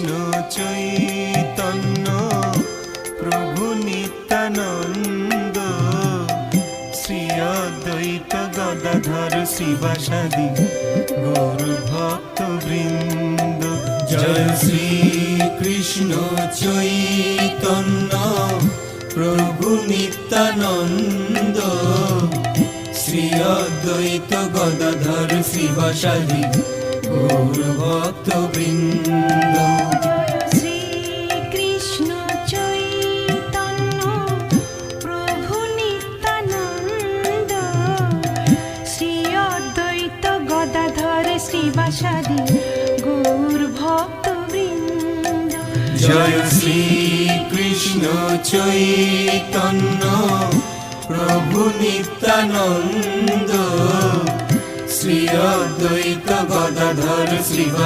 কৃষ্ণ চৈতন্য প্রভু নিত্যানন্দ, শ্রী অদ্বৈত গদাধর শিবাসাদি গৌর ভক্ত বৃন্দ। জয় শ্রী কৃষ্ণ চৈতন্য প্রভু নিত্যানন্দ, শ্রী অদ্বৈত গদাধর শিবাসাদি গৌর ভক্ত বৃন্দ। শ্রী কৃষ্ণ চৈতন্য প্রভু নিত্যানন্দ, শ্রী অদ্বৈত গদাধর শিবাসাদি গৌর ভক্ত বৃন্দ। জয় শ্রী কৃষ্ণ চৈতন্য প্রভু নিত্যানন্দ, শ্রী অদ্বৈত গদাধর শিবাসাদি